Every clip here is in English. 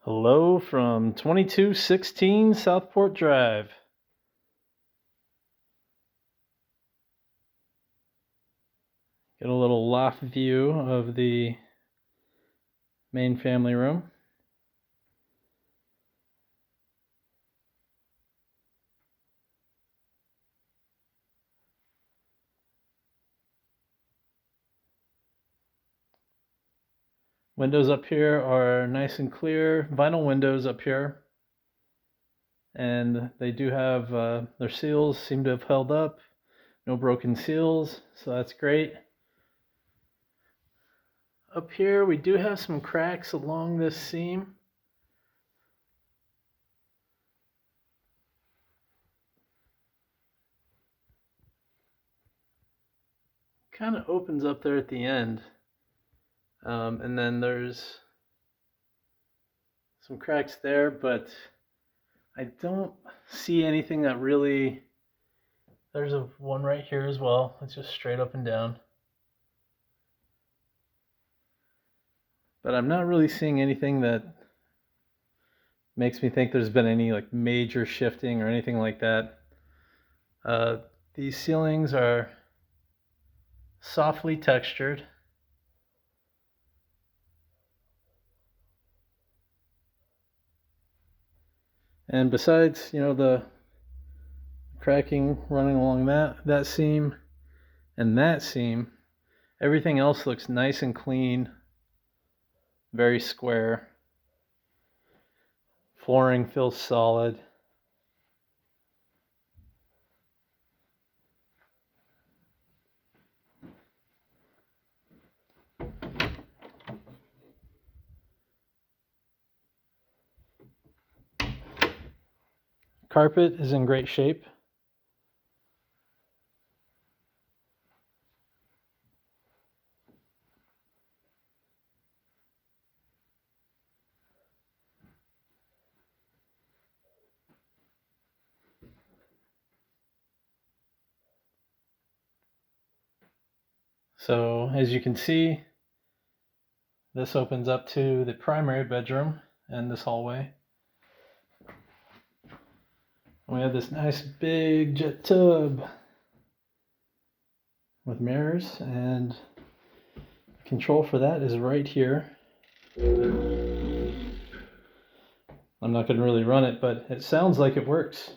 Hello from 2216 Southport Drive. Get a little loft view of the main family room. Windows up here are nice and clear, vinyl windows up here. And they do have, their seals seem to have held up. No broken seals, so that's great. Up here we do have some cracks along this seam. Kind of opens up there at the end. And then there's some cracks there, but I don't see anything that really... There's one right here as well. It's just straight up and down. But I'm not really seeing anything that makes me think there's been any like major shifting or anything like that. These ceilings are softly textured. And besides, the cracking running along that seam and that seam, everything else looks nice and clean, very square. Flooring feels solid. Carpet is in great shape. So as you can see, this opens up to the primary bedroom and this hallway. We have this nice big jet tub with mirrors, and control for that is right here. I'm not going to really run it, but it sounds like it works.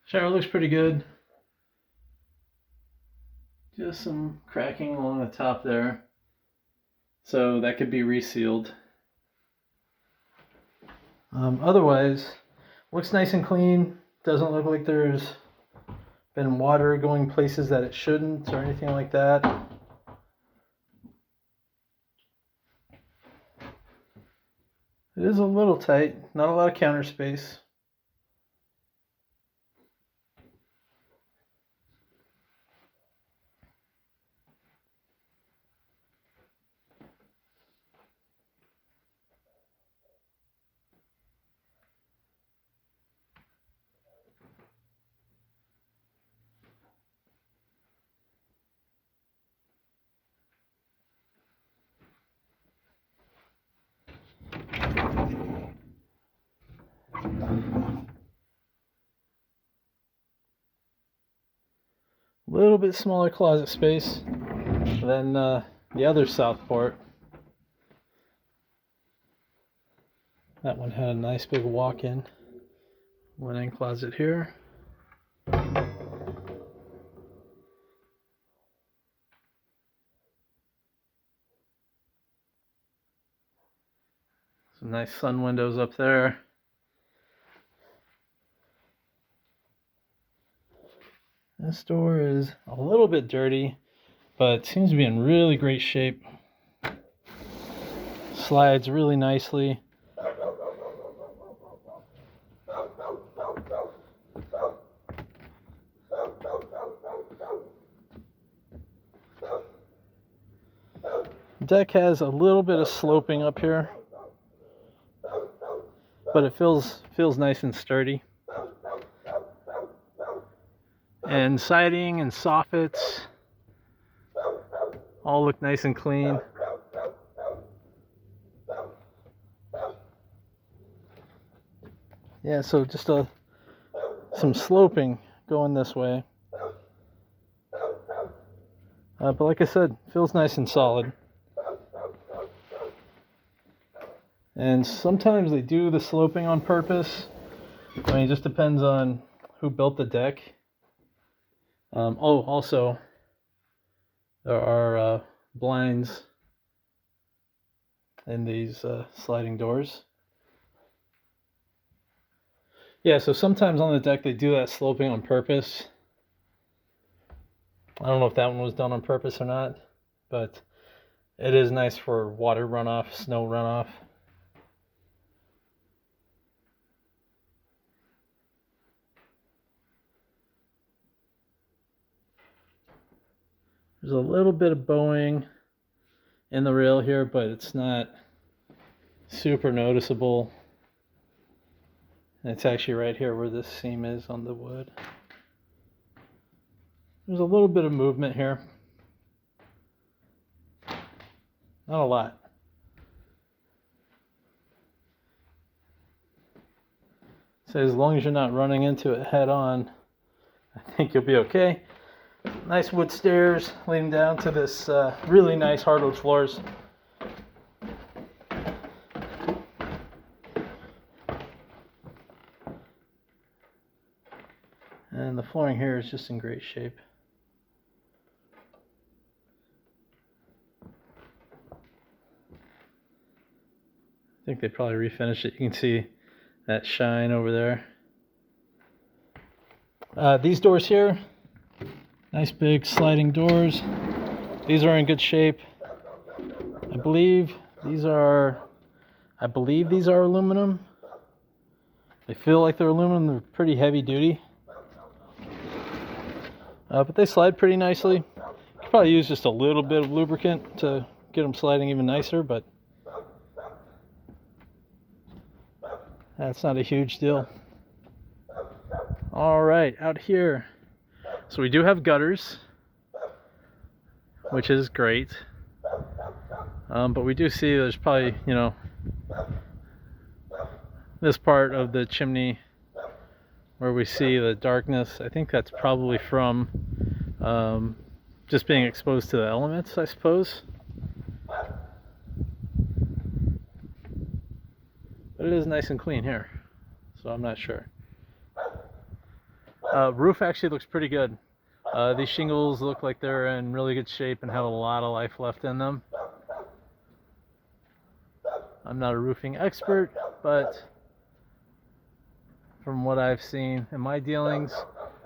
Shower looks pretty good. Just some cracking along the top there. So that could be resealed. Otherwise, looks nice and clean. Doesn't look like there's been water going places that it shouldn't or anything like that. It is a little tight, not a lot of counter space. A little bit smaller closet space than the other Southport. That one had a nice big walk-in linen closet here. Some nice sun windows up there. This door is a little bit dirty, but seems to be in really great shape. Slides really nicely. Deck has a little bit of sloping up here, but it feels nice and sturdy. And siding and soffits all look nice and clean. Yeah, so just some sloping going this way. But like I said, feels nice and solid. And sometimes they do the sloping on purpose. I mean, it just depends on who built the deck. Also, there are blinds in these sliding doors. Yeah, so sometimes on the deck they do that sloping on purpose. I don't know if that one was done on purpose or not, but it is nice for water runoff, snow runoff. There's a little bit of bowing in the rail here, but it's not super noticeable. And it's actually right here where this seam is on the wood. There's a little bit of movement here. Not a lot. So as long as you're not running into it head on, I think you'll be okay. Nice wood stairs leading down to this really nice hardwood floors. And the flooring here is just in great shape. I think they probably refinished it. You can see that shine over there. These doors here, nice big sliding doors. These are in good shape. I believe these are aluminum. They feel like they're aluminum. They're pretty heavy duty. But they slide pretty nicely. You could probably use just a little bit of lubricant to get them sliding even nicer, but that's not a huge deal. All right, out here. So we do have gutters, which is great. But we do see there's probably, this part of the chimney where we see the darkness. I think that's probably from just being exposed to the elements, I suppose. But it is nice and clean here, so I'm not sure. Roof actually looks pretty good. These shingles look like they're in really good shape and have a lot of life left in them. I'm not a roofing expert, but from what I've seen in my dealings,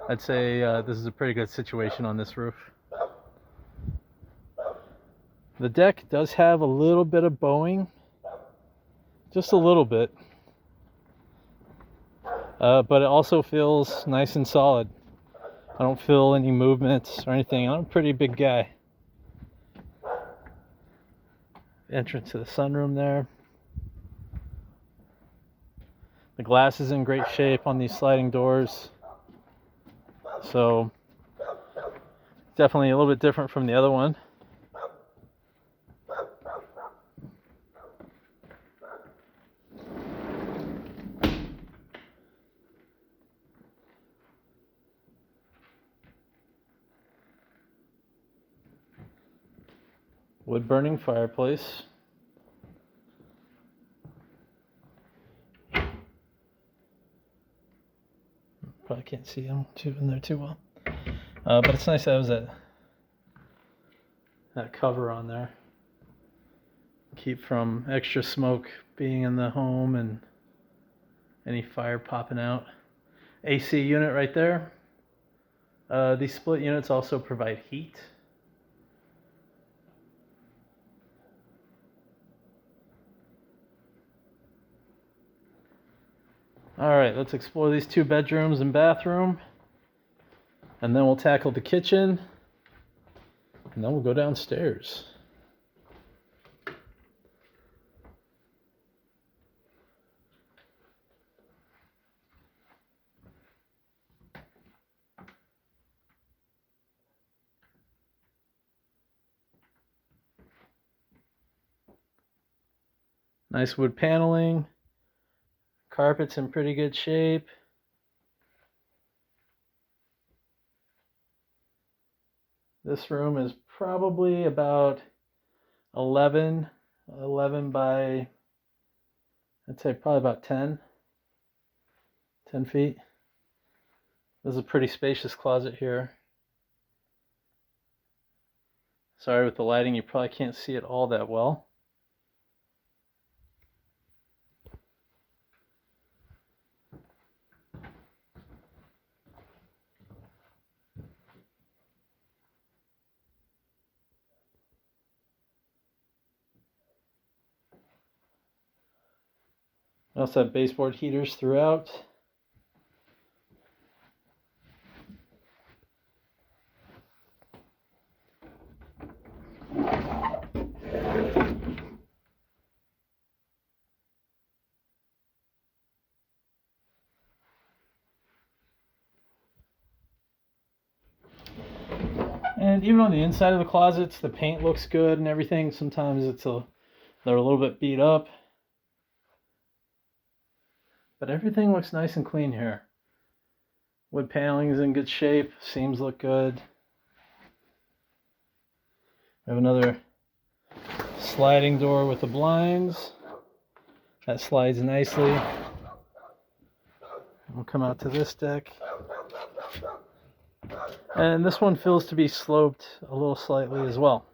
I'd say this is a pretty good situation on this roof. The deck does have a little bit of bowing, just a little bit, but it also feels nice and solid. I don't feel any movements or anything. I'm a pretty big guy. Entrance to the sunroom there. The glass is in great shape on these sliding doors. So definitely a little bit different from the other one. Wood burning fireplace. Probably can't see them in there too well. But it's nice that was that cover on there. Keep from extra smoke being in the home and any fire popping out. AC unit right there. These split units also provide heat. All right, let's explore these 2 bedrooms and bathroom, and then we'll tackle the kitchen, and then we'll go downstairs. Nice wood paneling. Carpet's in pretty good shape. This room is probably about 11 by, I'd say probably about 10 feet. This is a pretty spacious closet here. Sorry, with the lighting, you probably can't see it all that well. I also have baseboard heaters throughout. And even on the inside of the closets, the paint looks good and everything. Sometimes they're a little bit beat up. But everything looks nice and clean here. Wood paneling is in good shape. Seams look good. We have another sliding door with the blinds. That slides nicely. We'll come out to this deck. And this one feels to be sloped a little slightly as well.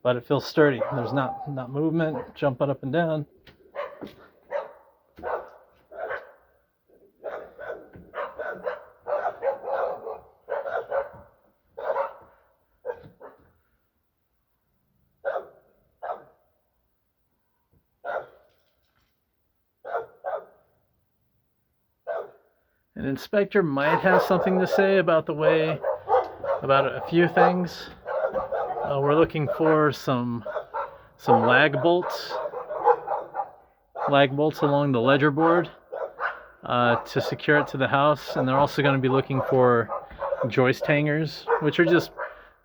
But it feels sturdy. There's not movement, jumping up and down. An inspector might have something to say about about a few things. We're looking for some lag bolts along the ledger board to secure it to the house, and they're also going to be looking for joist hangers, which are just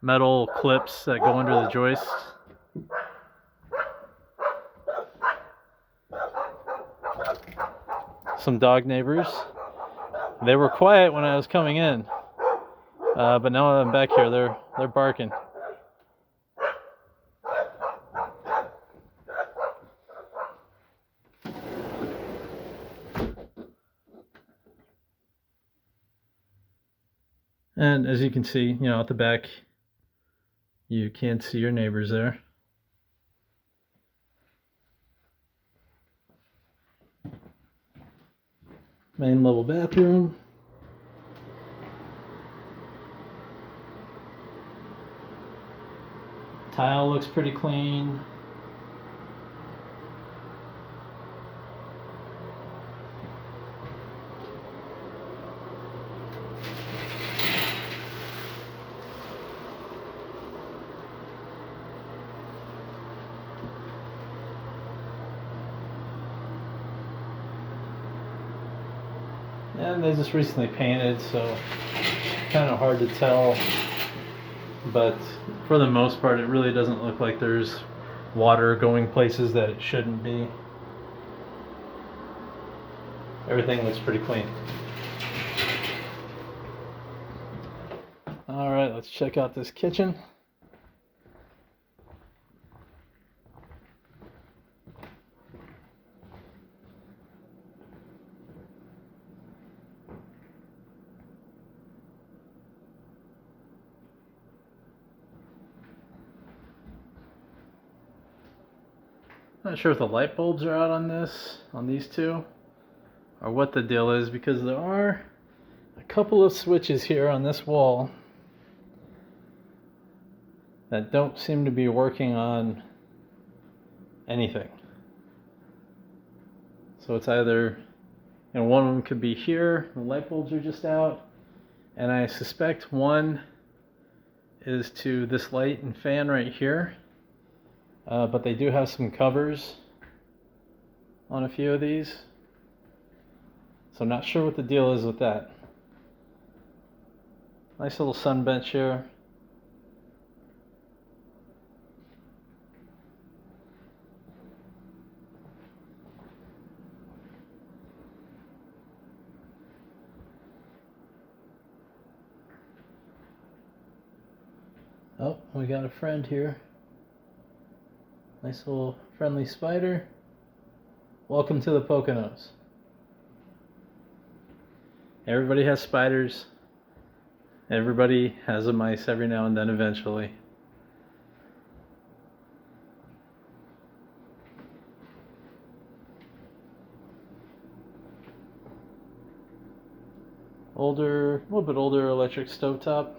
metal clips that go under the joists. Some dog neighbors. They were quiet when I was coming in, but now that I'm back here, they're barking. And as you can see, at the back, you can't see your neighbors there. Main level bathroom. Tile looks pretty clean. And they just recently painted, so kind of hard to tell. But for the most part, it really doesn't look like there's water going places that it shouldn't be. Everything looks pretty clean. All right, let's check out this kitchen. Not sure if the light bulbs are out on these two, or what the deal is, because there are a couple of switches here on this wall that don't seem to be working on anything. So it's either, one of them could be here, the light bulbs are just out, and I suspect one is to this light and fan right here. But they do have some covers on a few of these. So I'm not sure what the deal is with that. Nice little sun bench here. Oh, we got a friend here. Nice little friendly spider. Welcome to the Poconos. Everybody has spiders. Everybody has a mice every now and then eventually. A little bit older electric stovetop.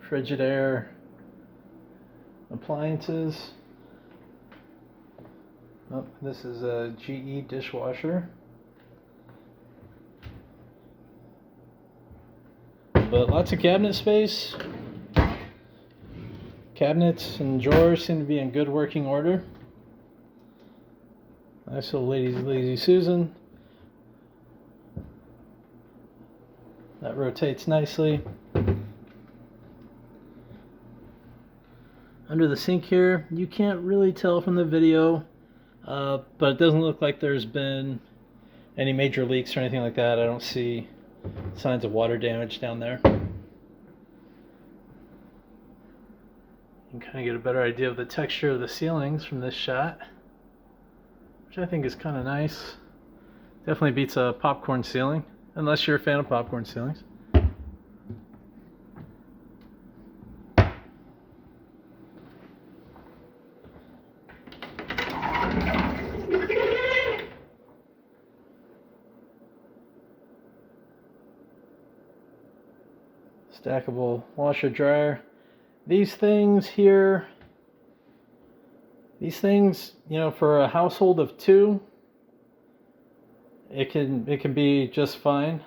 Frigidaire appliances. Oh, this is a GE dishwasher. But lots of cabinet space. Cabinets and drawers seem to be in good working order. Nice little Lazy Susan. That rotates nicely. Under the sink here, you can't really tell from the video, but it doesn't look like there's been any major leaks or anything like that. I don't see signs of water damage down there. You can kind of get a better idea of the texture of the ceilings from this shot, which I think is kind of nice. Definitely beats a popcorn ceiling, unless you're a fan of popcorn ceilings. Stackable washer dryer. These things, you know, for a household of 2, it can be just fine.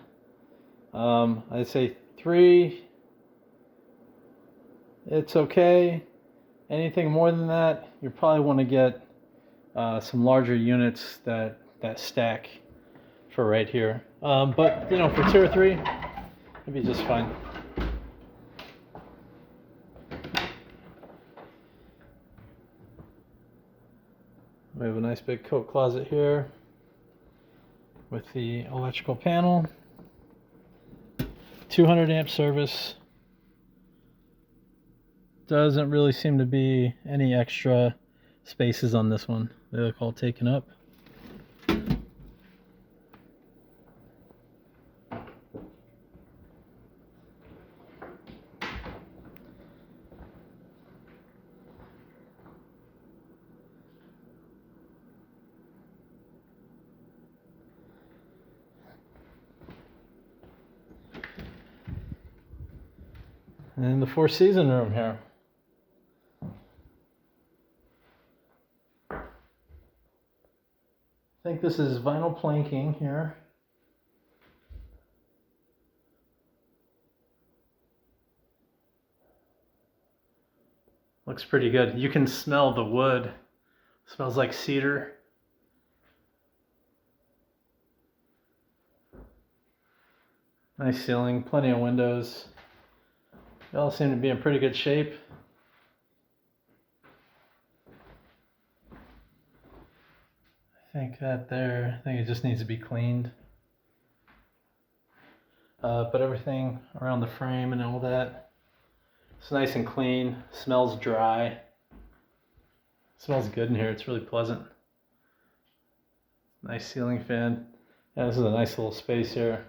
I'd say 3, it's okay. Anything more than that, you probably want to get some larger units that stack for right here. But you know, for 2 or 3, it'd be just fine. We have a nice big coat closet here with the electrical panel. 200 amp service. Doesn't really seem to be any extra spaces on this one. They look all taken up. And the 4-season room here. I think this is vinyl planking here. Looks pretty good. You can smell the wood. It smells like cedar. Nice ceiling, plenty of windows. They all seem to be in pretty good shape. I think it just needs to be cleaned. But everything around the frame and all that, it's nice and clean. Smells dry. Smells good in here. It's really pleasant. Nice ceiling fan. Yeah, this is a nice little space here.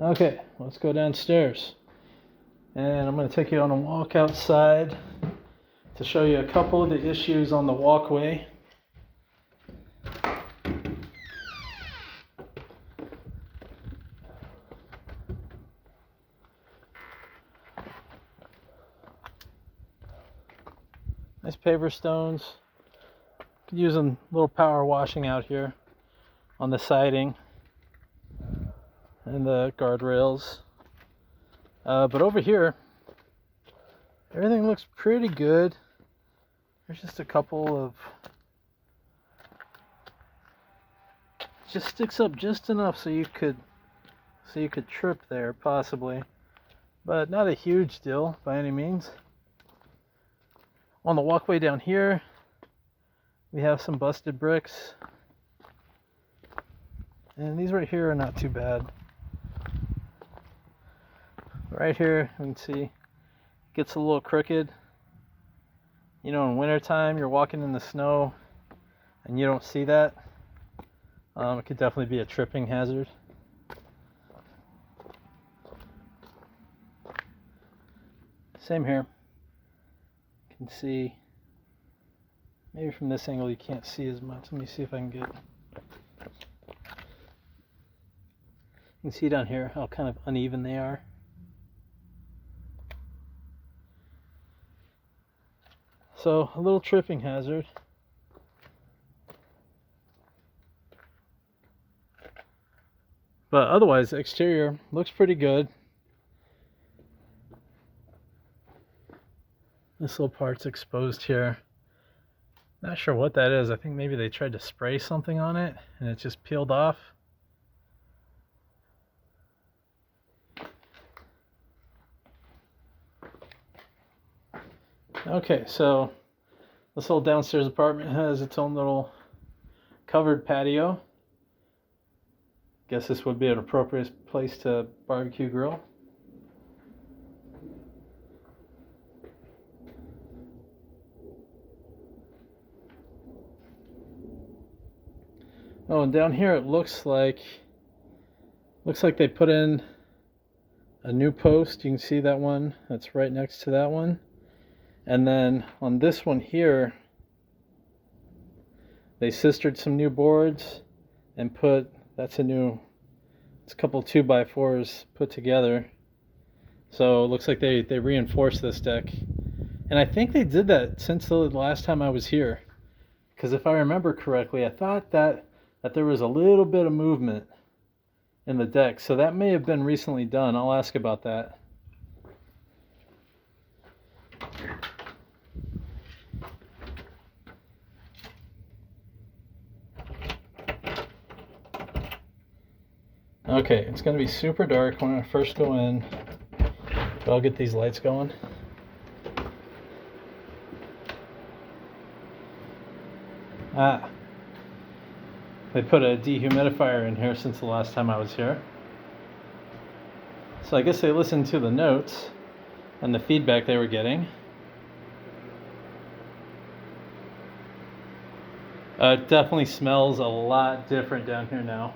Okay, let's go downstairs. And I'm going to take you on a walk outside to show you a couple of the issues on the walkway. Nice paver stones. Could use a little power washing out here on the siding and the guardrails. But over here, everything looks pretty good. There's just a couple of, just sticks up just enough so you could trip there possibly, but not a huge deal by any means. On the walkway down here, We have some busted bricks. And these right here are not too bad. Right here, you can see, it gets a little crooked. You know, in wintertime, you're walking in the snow and you don't see that. It could definitely be a tripping hazard. Same here. You can see, maybe from this angle you can't see as much. Let me see if I can get. You can see down here how kind of uneven they are. So a little tripping hazard. But otherwise, the exterior looks pretty good. This little part's exposed here. Not sure what that is. I think maybe they tried to spray something on it and it just peeled off. Okay, so this little downstairs apartment has its own little covered patio. Guess this would be an appropriate place to barbecue grill. Oh, and down here it looks like they put in a new post. You can see that one that's right next to that one. And then on this one here, they sistered some new boards and it's a couple 2x4s put together. So it looks like they reinforced this deck. And I think they did that since the last time I was here. Because if I remember correctly, I thought that there was a little bit of movement in the deck. So that may have been recently done. I'll ask about that. Okay, it's going to be super dark when I first go in, but I'll get these lights going. They put a dehumidifier in here since the last time I was here. So I guess they listened to the notes and the feedback they were getting. It definitely smells a lot different down here now.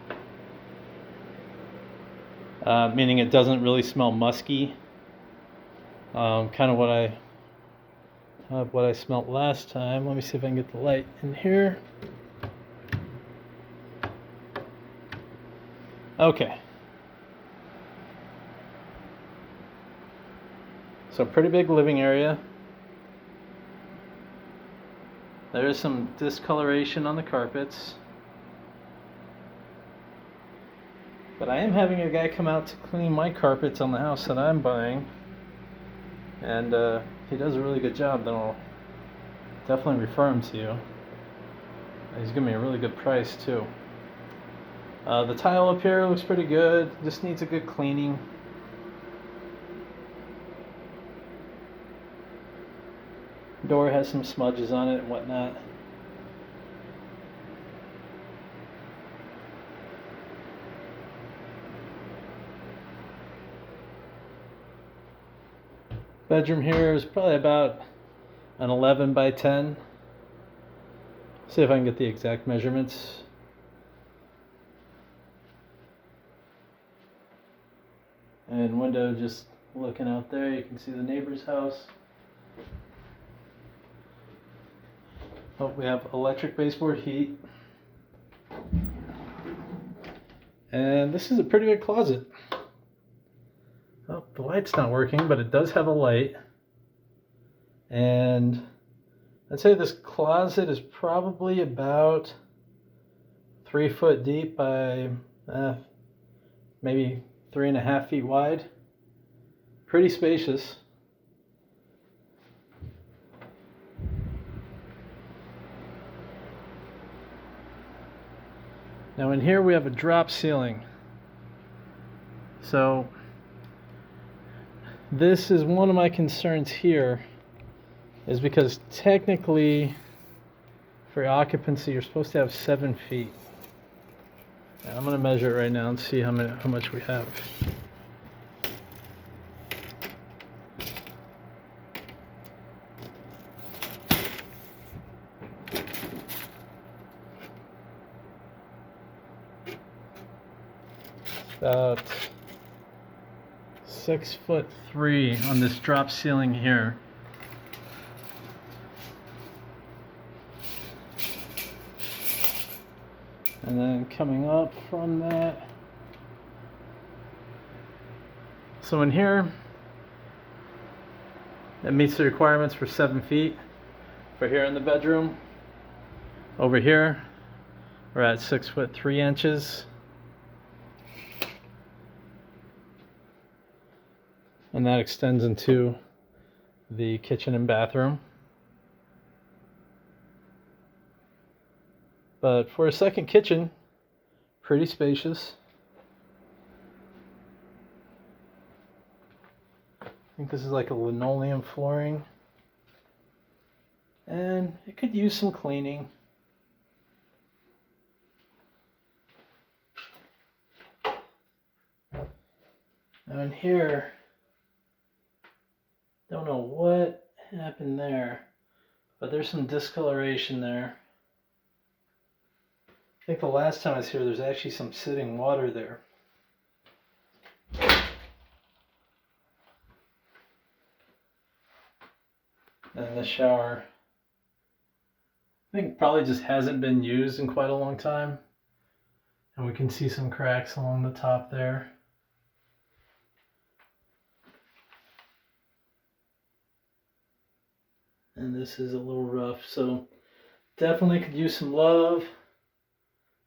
Meaning it doesn't really smell musky. Kind of what I smelled last time. Let me see if I can get the light in here. Okay. So pretty big living area. There is some discoloration on the carpets. But I am having a guy come out to clean my carpets on the house that I'm buying. And he does a really good job. Then I'll definitely refer him to you. He's giving me a really good price too. The tile up here looks pretty good. Just needs a good cleaning. Door has some smudges on it and whatnot. Bedroom here is probably about an 11 by 10. See if I can get the exact measurements. And window just looking out there, you can see the neighbor's house. Oh, we have electric baseboard heat. And this is a pretty big closet. Oh, the light's not working, but it does have a light. And I'd say this closet is probably about 3 foot deep by maybe 3.5 feet wide. Pretty spacious. Now in here we have a drop ceiling. So this is one of my concerns here, is because technically For occupancy, you're supposed to have 7 feet. And I'm going to measure it right now and see how much we have. About 6'3" on this drop ceiling here. And then coming up from that, so in here, it meets the requirements for 7 feet. For here in the bedroom, over here, we're at 6'3". And that extends into the kitchen and bathroom. But for a second kitchen, pretty spacious. I think this is like a linoleum flooring. And it could use some cleaning. Now in here, don't know what happened there, but there's some discoloration there. I think the last time I was here, there's actually some sitting water there. And the shower, I think probably just hasn't been used in quite a long time. And we can see some cracks along the top there. And this is a little rough, so definitely could use some love.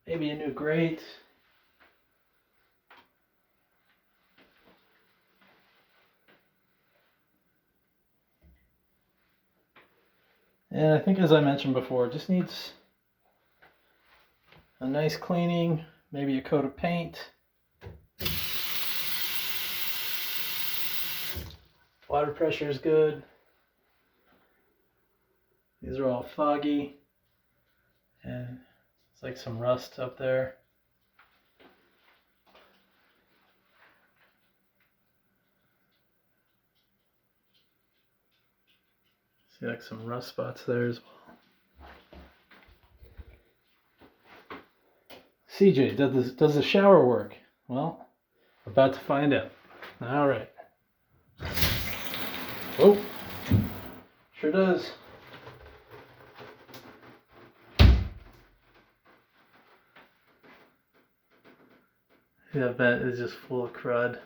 Maybe a new grate. And I think, as I mentioned before, it just needs a nice cleaning, maybe a coat of paint. Water pressure is good. These are all foggy, and it's like some rust up there. See like some rust spots there as well. CJ, does the shower work? Well, about to find out. All right. Oh, sure does. That vent is just full of crud.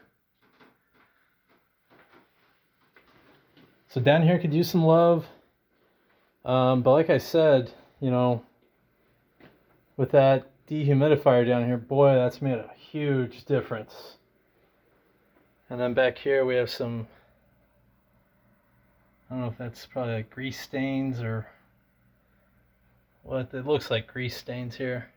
So down here could use some love. But like I said, you know, with that dehumidifier down here, boy, that's made a huge difference. And then back here we have some, I don't know if that's probably like grease stains or what. It looks like grease stains here.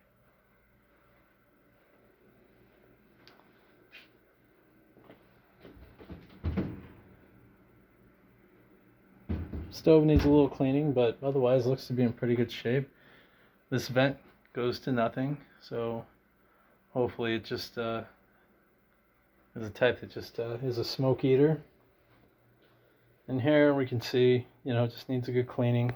Stove needs a little cleaning, but otherwise looks to be in pretty good shape. This vent goes to nothing, so hopefully it just is a type that just is a smoke eater. And here we can see, you know, it just needs a good cleaning.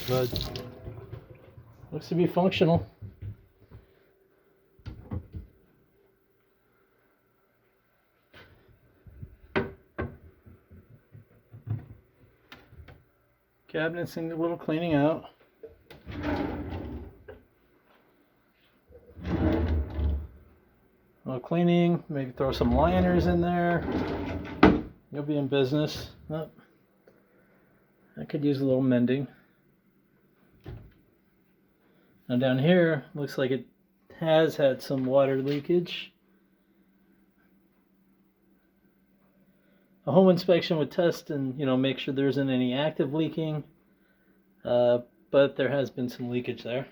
But looks to be functional. Cabinets need a little cleaning out. A little cleaning, maybe throw some liners in there. You'll be in business. Oh, I could use a little mending. Now down here, looks like it has had some water leakage. A home inspection would test and, you know, make sure there isn't any active leaking, but there has been some leakage there.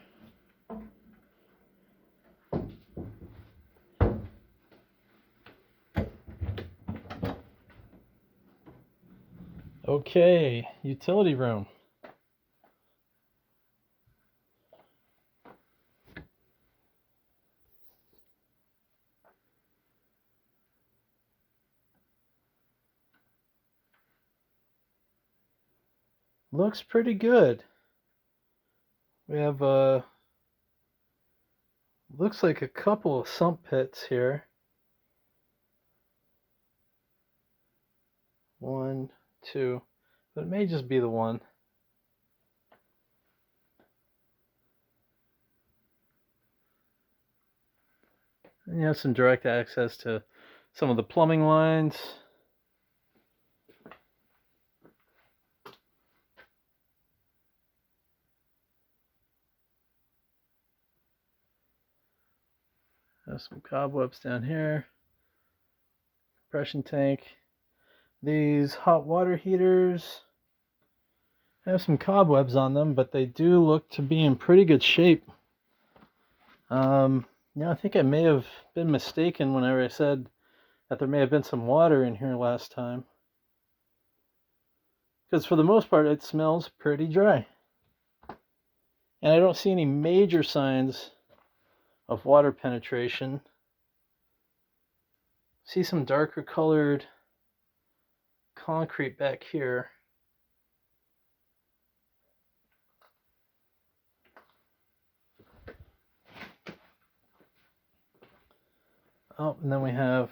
Okay, utility room. Looks pretty good. We have looks like a couple of sump pits here. 1, 2, but it may just be the one. And you have some direct access to some of the plumbing lines. Have some cobwebs down here. Compression tank. These hot water heaters have some cobwebs on them, but they do look to be in pretty good shape. Yeah, I think I may have been mistaken whenever I said that there may have been some water in here last time. Because for the most part, it smells pretty dry. And I don't see any major signs of water penetration. See some darker colored concrete back here. Oh, and then we have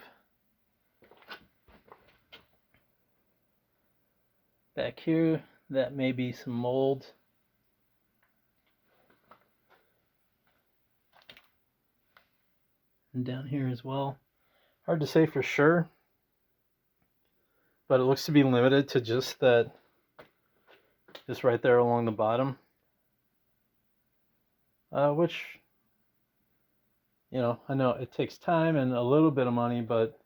back here, that may be some mold. And down here as well. Hard to say for sure, but it looks to be limited to just that, just right there along the bottom. Which, you know, I know it takes time and a little bit of money, but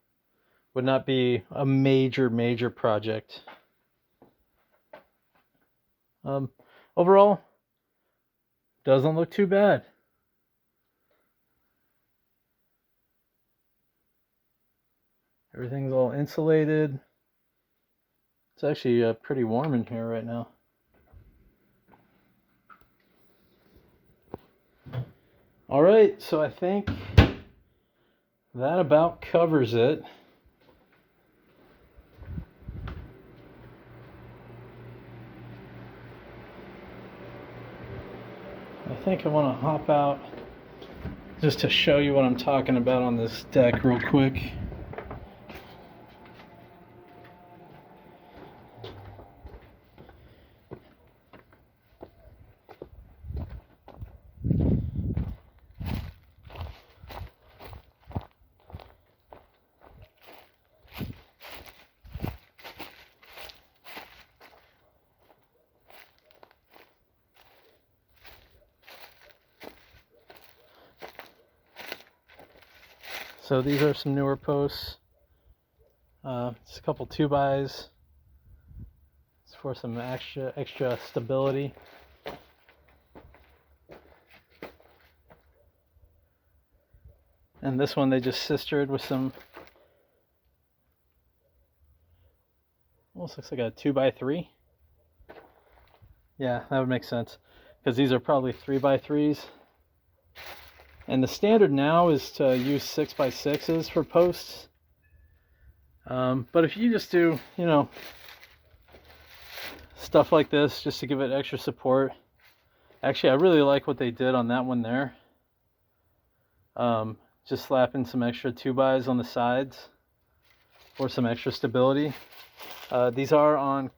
would not be a major project. Overall, doesn't look too bad. Everything's all insulated. It's actually pretty warm in here right now. All right, so I think that about covers it. I think I want to hop out just to show you what I'm talking about on this deck real quick. So these are some newer posts. Just a couple 2x. It's for some extra stability. And this one they just sistered with some, almost looks like a 2x3. Yeah, that would make sense, because these are probably 3x3s. And the standard now is to use 6x6s for posts. But if you just do, you know, stuff like this just to give it extra support. Actually, I really like what they did on that one there. Just slapping some extra 2x on the sides for some extra stability. These are on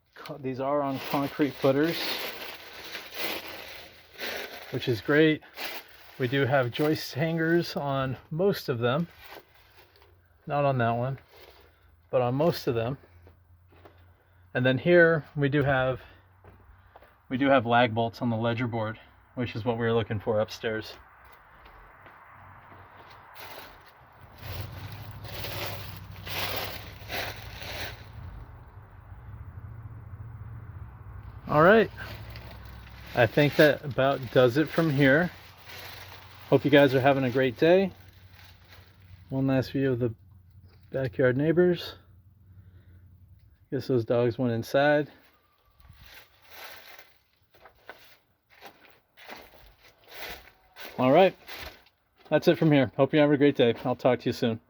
concrete footers, which is great. We do have joist hangers on most of them. Not on that one, but on most of them. And then here we do have lag bolts on the ledger board, which is what we were looking for upstairs. All right, I think that about does it from here. Hope you guys are having a great day. One last view of the backyard neighbors. Guess those dogs went inside. All right. That's it from here. Hope you have a great day. I'll talk to you soon.